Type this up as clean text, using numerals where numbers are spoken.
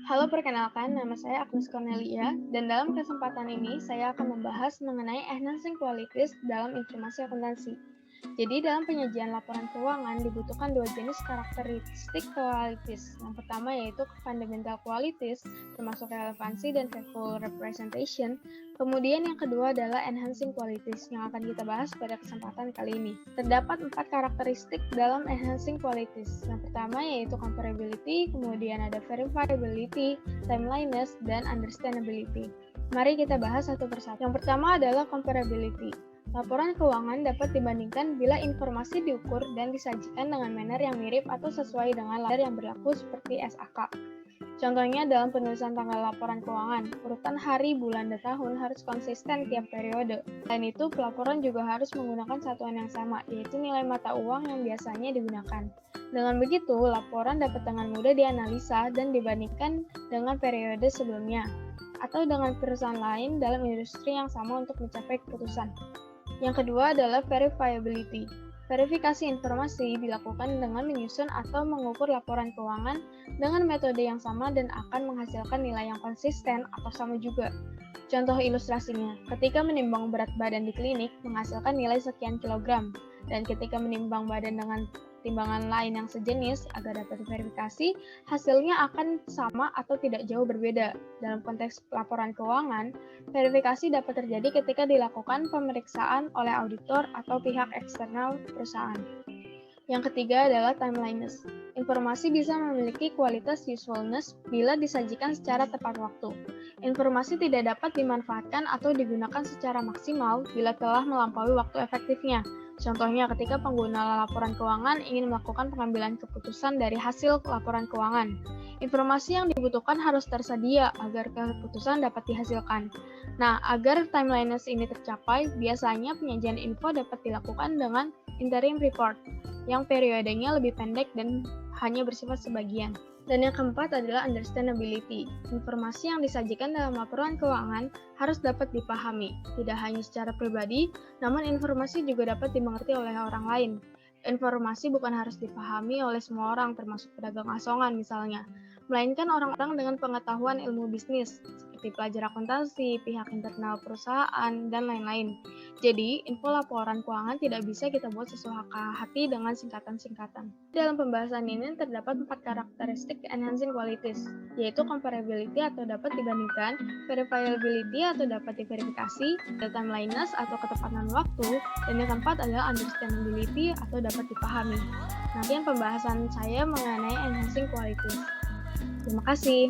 Halo, perkenalkan, nama saya Agnes Cornelia, dan dalam kesempatan ini saya akan membahas mengenai enhancing qualities dalam informasi akuntansi. Jadi, dalam penyajian laporan keuangan dibutuhkan dua jenis karakteristik qualities. Yang pertama yaitu fundamental qualities, termasuk relevansi dan faithful representation. Kemudian yang kedua adalah enhancing qualities, yang akan kita bahas pada kesempatan kali ini. Terdapat 4 karakteristik dalam enhancing qualities. Yang pertama yaitu comparability, kemudian ada verifiability, timeliness, dan understandability. Mari kita bahas satu persatu. Yang pertama adalah comparability. Laporan keuangan dapat dibandingkan bila informasi diukur dan disajikan dengan manner yang mirip atau sesuai dengan ladder yang berlaku seperti SAK. Contohnya dalam penulisan tanggal laporan keuangan, urutan hari, bulan, dan tahun harus konsisten tiap periode. Selain itu, pelaporan juga harus menggunakan satuan yang sama, yaitu nilai mata uang yang biasanya digunakan. Dengan begitu, laporan dapat dengan mudah dianalisa dan dibandingkan dengan periode sebelumnya, atau dengan perusahaan lain dalam industri yang sama untuk mencapai keputusan. Yang kedua adalah verifiability. Verifikasi informasi dilakukan dengan menyusun atau mengukur laporan keuangan dengan metode yang sama dan akan menghasilkan nilai yang konsisten atau sama juga. Contoh ilustrasinya, ketika menimbang berat badan di klinik menghasilkan nilai sekian kilogram, dan ketika menimbang badan dengan timbangan lain yang sejenis agar dapat diverifikasi, hasilnya akan sama atau tidak jauh berbeda. Dalam konteks laporan keuangan, verifikasi dapat terjadi ketika dilakukan pemeriksaan oleh auditor atau pihak eksternal perusahaan. Yang ketiga adalah timeliness. Informasi bisa memiliki kualitas usefulness bila disajikan secara tepat waktu. Informasi tidak dapat dimanfaatkan atau digunakan secara maksimal bila telah melampaui waktu efektifnya. Contohnya ketika pengguna laporan keuangan ingin melakukan pengambilan keputusan dari hasil laporan keuangan. Informasi yang dibutuhkan harus tersedia agar keputusan dapat dihasilkan. Nah, agar timeliness ini tercapai, biasanya penyajian info dapat dilakukan dengan interim report, yang periodenya lebih pendek dan hanya bersifat sebagian. Dan yang keempat adalah understandability. Informasi yang disajikan dalam laporan keuangan harus dapat dipahami, tidak hanya secara pribadi, namun informasi juga dapat dimengerti oleh orang lain. Informasi bukan harus dipahami oleh semua orang, termasuk pedagang asongan misalnya, melainkan orang-orang dengan pengetahuan ilmu bisnis, seperti pelajar akuntansi, pihak internal perusahaan, dan lain-lain. Jadi, info laporan keuangan tidak bisa kita buat sesuai hati dengan singkatan-singkatan. Dalam pembahasan ini terdapat 4 karakteristik enhancing qualities, yaitu comparability atau dapat dibandingkan, verifiability atau dapat diverifikasi, timeliness atau ketepatan waktu, dan yang keempat adalah understandability atau dapat dipahami. Nantian pembahasan saya mengenai enhancing qualities. Terima kasih.